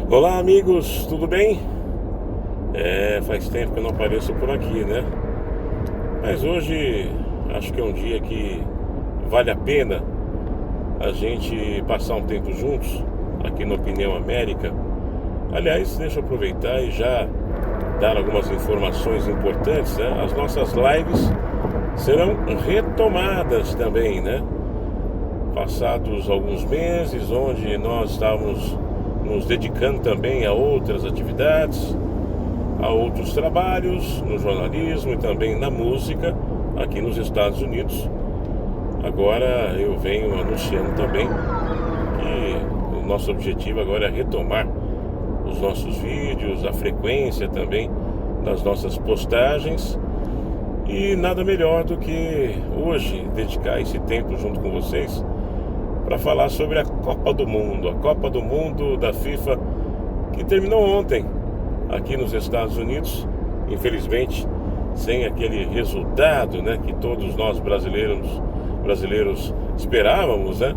Olá amigos, tudo bem? Faz tempo que eu não apareço por aqui, né? Mas hoje acho que é um dia que vale a pena a gente passar um tempo juntos aqui no Opinião América. Aliás, deixa eu aproveitar e já dar algumas informações importantes, né? As nossas lives serão retomadas também, né? Passados alguns meses onde nós estávamos nos dedicando também a outras atividades, a outros trabalhos no jornalismo e também na música aqui nos Estados Unidos. Agora eu venho anunciando também que o nosso objetivo agora é retomar os nossos vídeos, a frequência também das nossas postagens, e nada melhor do que hoje dedicar esse tempo junto com vocês para falar sobre a Copa do Mundo da FIFA, que terminou ontem aqui nos Estados Unidos, infelizmente sem aquele resultado, né, que todos nós brasileiros esperávamos, né?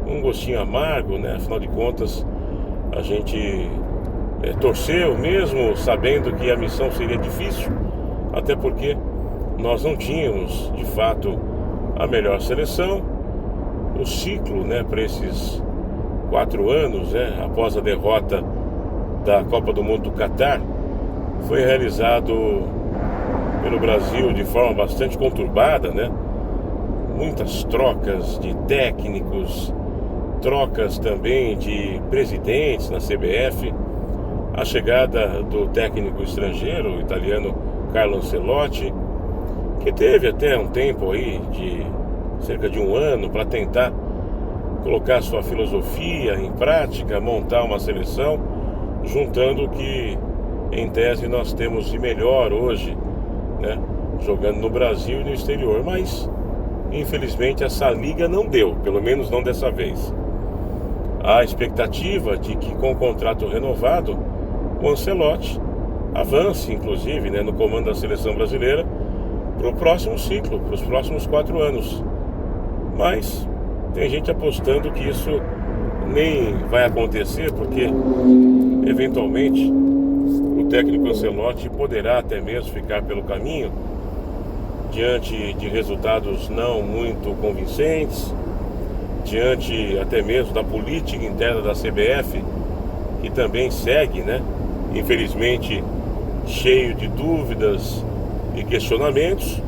Um gostinho amargo, né? Afinal de contas, a gente torceu mesmo sabendo que a missão seria difícil, até porque nós não tínhamos de fato a melhor seleção. O ciclo, né, para esses 4 anos, né, após a derrota da Copa do Mundo do Catar, foi realizado pelo Brasil de forma bastante conturbada, né? Muitas trocas de técnicos, trocas também de presidentes na CBF, a chegada do técnico estrangeiro, o italiano Carlo Ancelotti, que teve até um tempo aí de cerca de um ano para tentar colocar sua filosofia em prática, montar uma seleção, juntando o que em tese nós temos de melhor hoje, né, jogando no Brasil e no exterior. Mas infelizmente essa liga não deu, pelo menos não dessa vez. Há expectativa de que com o contrato renovado o Ancelotti avance inclusive, né, no comando da seleção brasileira para o próximo ciclo, para os próximos 4 anos. Mas tem gente apostando que isso nem vai acontecer, porque eventualmente o técnico Ancelotti poderá até mesmo ficar pelo caminho diante de resultados não muito convincentes, diante até mesmo da política interna da CBF, que também segue, né, infelizmente cheio de dúvidas e questionamentos,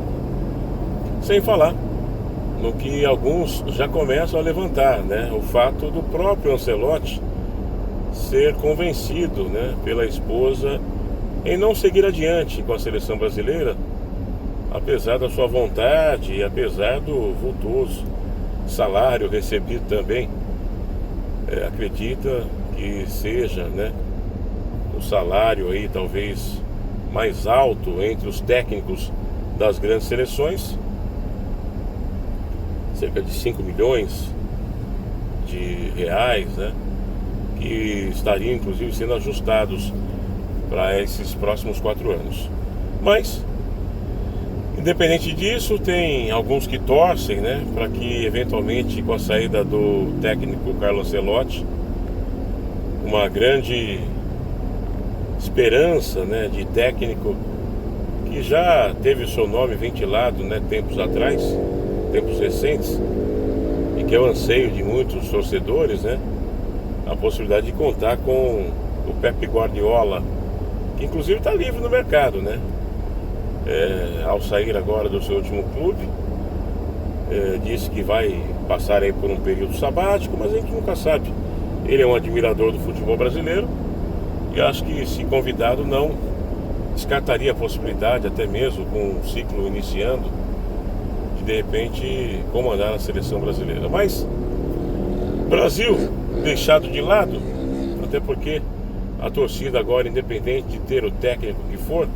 sem falar no que alguns já começam a levantar, né? O fato do próprio Ancelotti ser convencido, né, pela esposa em não seguir adiante com a seleção brasileira, apesar da sua vontade e apesar do vultoso salário recebido também. Acredita que seja, né, o salário aí talvez mais alto entre os técnicos das grandes seleções, cerca de 5 milhões de reais, né, que estariam inclusive sendo ajustados para esses próximos 4 anos. Mas, independente disso, tem alguns que torcem, né, para que eventualmente com a saída do técnico Carlo Ancelotti, uma grande esperança, né, de técnico que já teve o seu nome ventilado, né, tempos atrás, tempos recentes, e que é o anseio de muitos torcedores, né, a possibilidade de contar com o Pep Guardiola, que inclusive está livre no mercado, né, ao sair agora do seu último clube, disse que vai passar aí por um período sabático, mas a gente nunca sabe. Ele é um admirador do futebol brasileiro e acho que, se convidado, não descartaria a possibilidade, até mesmo com o ciclo iniciando, de repente comandar a seleção brasileira. Mas Brasil deixado de lado, até porque a torcida agora, independente de ter o técnico que for,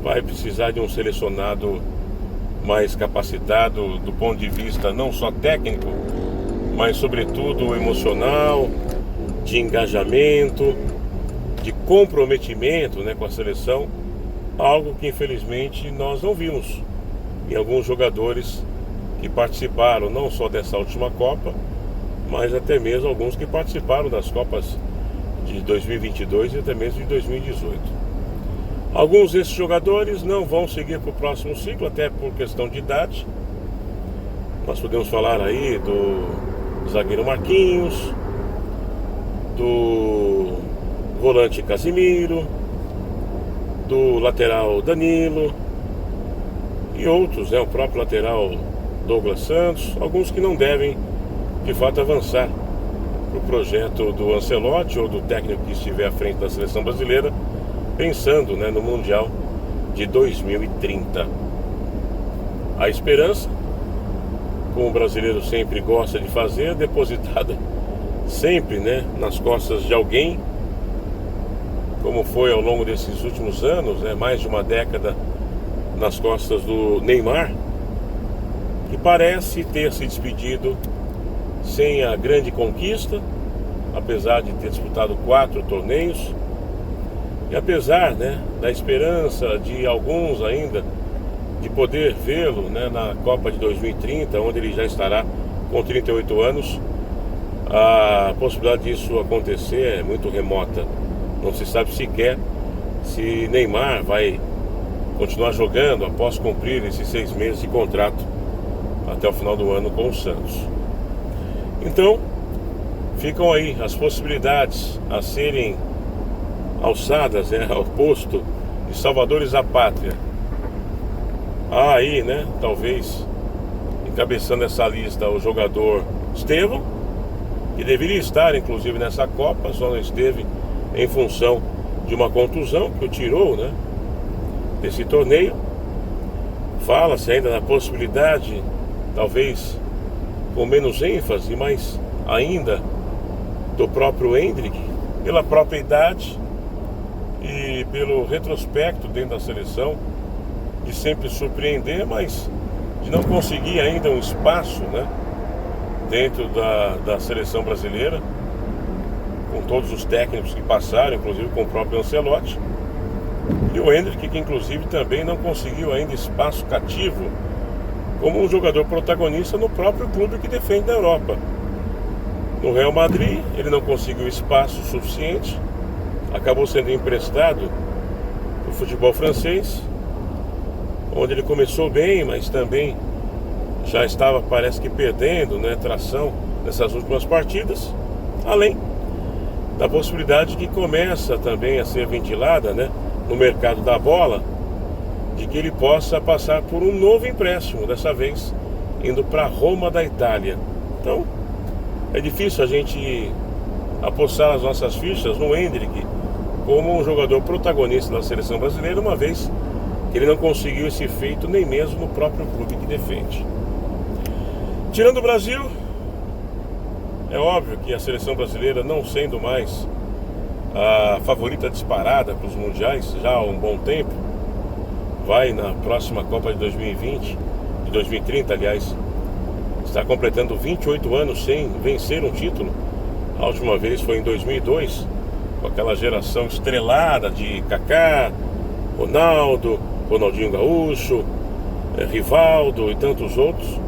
vai precisar de um selecionado mais capacitado do ponto de vista não só técnico, mas sobretudo emocional, de engajamento, de comprometimento, né, com a seleção, algo que infelizmente nós não vimos em alguns jogadores que participaram não só dessa última Copa, mas até mesmo alguns que participaram das Copas de 2022 e até mesmo de 2018. Alguns desses jogadores não vão seguir para o próximo ciclo, até por questão de idade. Nós podemos falar aí do zagueiro Marquinhos, do volante Casimiro, do lateral Danilo e outros, o próprio lateral Douglas Santos, alguns que não devem de fato avançar para o projeto do Ancelotti ou do técnico que estiver à frente da seleção brasileira, pensando no Mundial de 2030. A esperança, como o brasileiro sempre gosta de fazer, depositada sempre nas costas de alguém, como foi ao longo desses últimos anos, mais de uma década, nas costas do Neymar, que parece ter se despedido sem a grande conquista, apesar de ter disputado 4 torneios, e apesar da esperança de alguns ainda de poder vê-lo na Copa de 2030, onde ele já estará com 38 anos, a possibilidade disso acontecer é muito remota. Não se sabe sequer se Neymar vai continuar jogando após cumprir esses 6 meses de contrato até o final do ano com o Santos. Então, ficam aí as possibilidades a serem alçadas ao posto de salvadores da pátria. Há aí, talvez, encabeçando essa lista, o jogador Estevão, que deveria estar, inclusive, nessa Copa, só não esteve em função de uma contusão que o tirou, desse torneio. Fala-se ainda na possibilidade, talvez com menos ênfase, mas ainda do próprio Endrick, pela própria idade e pelo retrospecto dentro da seleção, de sempre surpreender, mas de não conseguir ainda um espaço dentro da seleção brasileira, com todos os técnicos que passaram, inclusive com o próprio Ancelotti. E o Endrick, que inclusive também não conseguiu ainda espaço cativo como um jogador protagonista no próprio clube que defende na Europa. No Real Madrid ele não conseguiu espaço suficiente, acabou sendo emprestado para o futebol francês, onde ele começou bem, mas também já estava, parece que, perdendo tração nessas últimas partidas, além da possibilidade que começa também a ser ventilada no mercado da bola, de que ele possa passar por um novo empréstimo, dessa vez indo para Roma da Itália. Então é difícil a gente apostar as nossas fichas no Endrick como um jogador protagonista da seleção brasileira, uma vez que ele não conseguiu esse feito nem mesmo no próprio clube que defende. Tirando o Brasil, é óbvio que a seleção brasileira, não sendo mais a favorita disparada para os mundiais já há um bom tempo, vai na próxima Copa de 2020, de 2030, aliás, está completando 28 anos sem vencer um título. A última vez foi em 2002, com aquela geração estrelada de Kaká, Ronaldo, Ronaldinho Gaúcho, Rivaldo e tantos outros.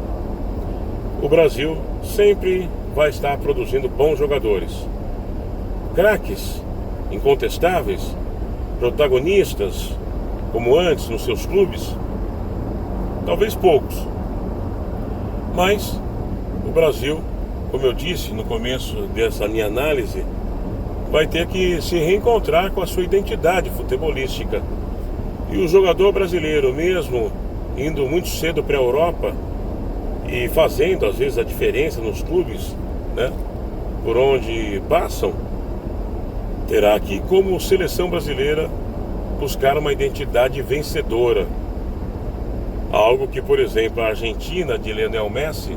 O Brasil sempre vai estar produzindo bons jogadores, craques incontestáveis, protagonistas como antes nos seus clubes, talvez poucos, mas o Brasil, como eu disse no começo dessa minha análise, vai ter que se reencontrar com a sua identidade futebolística. E o jogador brasileiro, mesmo indo muito cedo para a Europa e fazendo às vezes a diferença nos clubes por onde passam, terá que, como seleção brasileira, buscar uma identidade vencedora. Algo que, por exemplo, a Argentina de Lionel Messi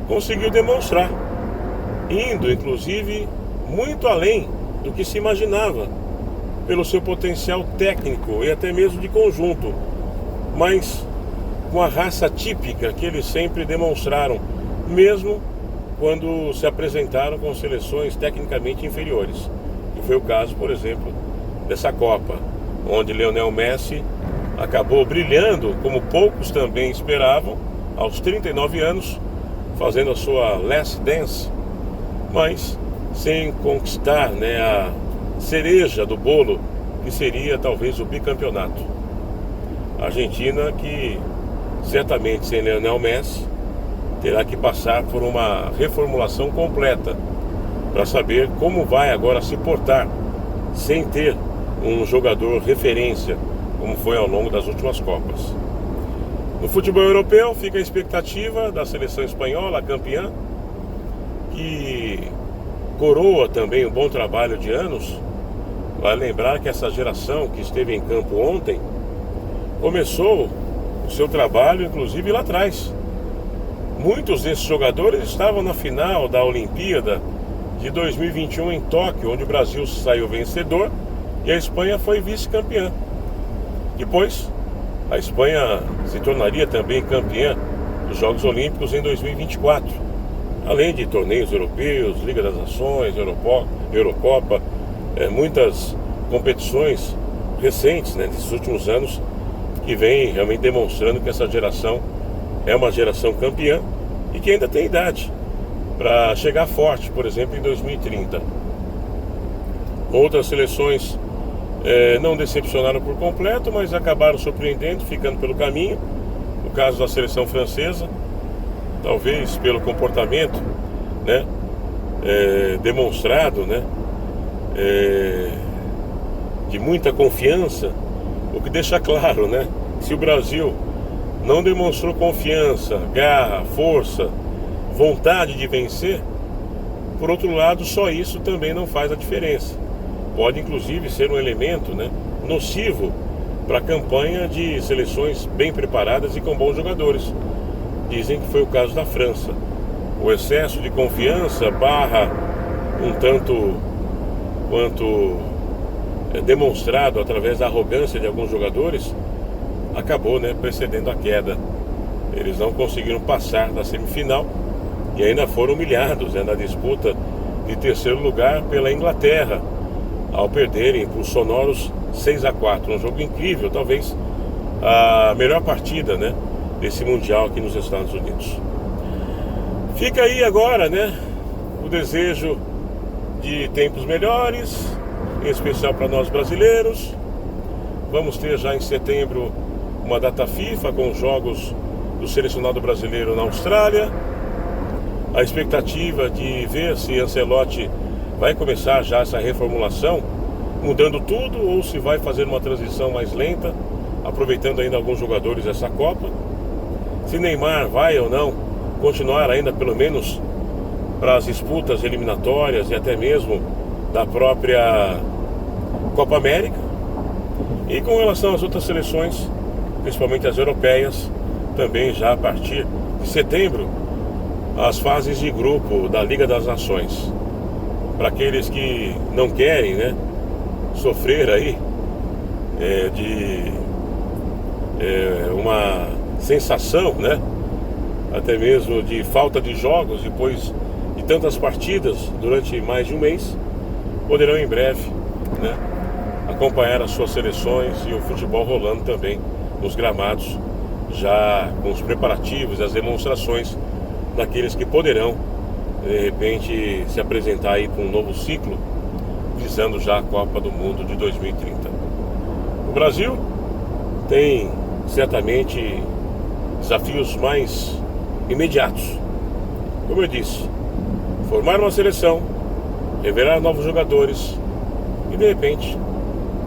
conseguiu demonstrar, indo inclusive muito além do que se imaginava, pelo seu potencial técnico e até mesmo de conjunto, mas com a raça típica que eles sempre demonstraram, mesmo quando se apresentaram com seleções tecnicamente inferiores. E foi o caso, por exemplo, dessa Copa, onde Lionel Messi acabou brilhando, como poucos também esperavam, aos 39 anos, fazendo a sua last dance, mas sem conquistar, né, a cereja do bolo, que seria talvez o bicampeonato. A Argentina, que certamente sem Lionel Messi terá que passar por uma reformulação completa para saber como vai agora se portar sem ter um jogador referência, como foi ao longo das últimas Copas. No futebol europeu fica a expectativa da seleção espanhola, a campeã, que coroa também um bom trabalho de anos. Vale lembrar que essa geração que esteve em campo ontem começou o seu trabalho inclusive lá atrás. Muitos desses jogadores estavam na final da Olimpíada de 2021 em Tóquio, onde o Brasil saiu vencedor e a Espanha foi vice-campeã. Depois, a Espanha se tornaria também campeã dos Jogos Olímpicos em 2024, além de torneios europeus, Liga das Nações, Eurocopa, muitas competições recentes, né, desses últimos anos, que vem realmente demonstrando que essa geração é uma geração campeã e que ainda tem idade para chegar forte, por exemplo, em 2030. Outras seleções não decepcionaram por completo, mas acabaram surpreendendo, ficando pelo caminho. No caso da seleção francesa, talvez pelo comportamento, né, demonstrado, né, de muita confiança, o que deixa claro, né, se o Brasil não demonstrou confiança, garra, força, vontade de vencer, por outro lado, só isso também não faz a diferença. Pode inclusive ser um elemento, né, nocivo para a campanha de seleções bem preparadas e com bons jogadores. Dizem que foi o caso da França. O excesso de confiança barra um tanto quanto demonstrado através da arrogância de alguns jogadores acabou, né, precedendo a queda. Eles não conseguiram passar da semifinal e ainda foram humilhados, né, na disputa de terceiro lugar pela Inglaterra, ao perderem por sonoros 6-4, um jogo incrível, talvez a melhor partida, né, desse Mundial aqui nos Estados Unidos. Fica aí agora, né, o desejo de tempos melhores, em especial para nós brasileiros. Vamos ter já em setembro uma data FIFA com os jogos do selecionado brasileiro na Austrália. A expectativa de ver se Ancelotti vai começar já essa reformulação, mudando tudo, ou se vai fazer uma transição mais lenta, aproveitando ainda alguns jogadores dessa Copa. Se Neymar vai ou não continuar ainda pelo menos para as disputas eliminatórias e até mesmo da própria Copa América. E com relação às outras seleções, principalmente as europeias, também já a partir de setembro, as fases de grupo da Liga das Nações. Para aqueles que não querem, né, sofrer aí uma sensação, né, até mesmo de falta de jogos depois de tantas partidas durante mais de um mês, poderão em breve, né, acompanhar as suas seleções e o futebol rolando também nos gramados, já com os preparativos e as demonstrações daqueles que poderão de repente se apresentar aí para um novo ciclo, visando já a Copa do Mundo de 2030. O Brasil tem certamente desafios mais imediatos. Como eu disse, formar uma seleção, revelar novos jogadores e de repente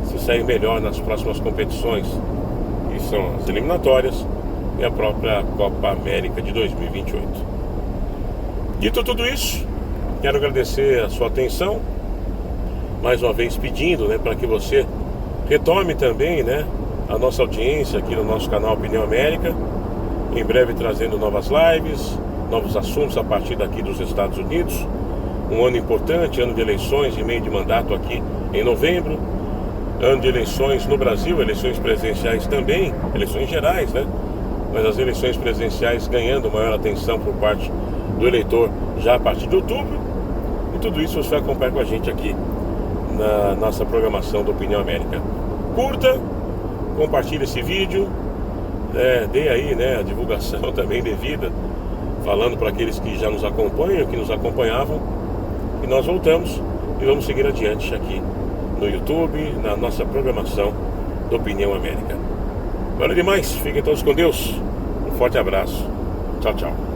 se sair melhor nas próximas competições, que são as eliminatórias e a própria Copa América de 2028. Dito tudo isso, quero agradecer a sua atenção, mais uma vez pedindo, né, para que você retome também, né, a nossa audiência aqui no nosso canal Opinião América, em breve trazendo novas lives, novos assuntos a partir daqui dos Estados Unidos. Um ano importante, ano de eleições e meio de mandato aqui em novembro, ano de eleições no Brasil, eleições presidenciais também, eleições gerais, né, mas as eleições presidenciais ganhando maior atenção por parte do eleitor já a partir de outubro. E tudo isso você vai acompanhar com a gente aqui na nossa programação do Opinião América. Curta, compartilhe esse vídeo, dê aí, né, a divulgação também devida, falando para aqueles que já nos acompanham, que nos acompanhavam, e nós voltamos e vamos seguir adiante aqui no YouTube, na nossa programação do Opinião América. Valeu demais, fiquem todos com Deus. Um forte abraço. Tchau, tchau.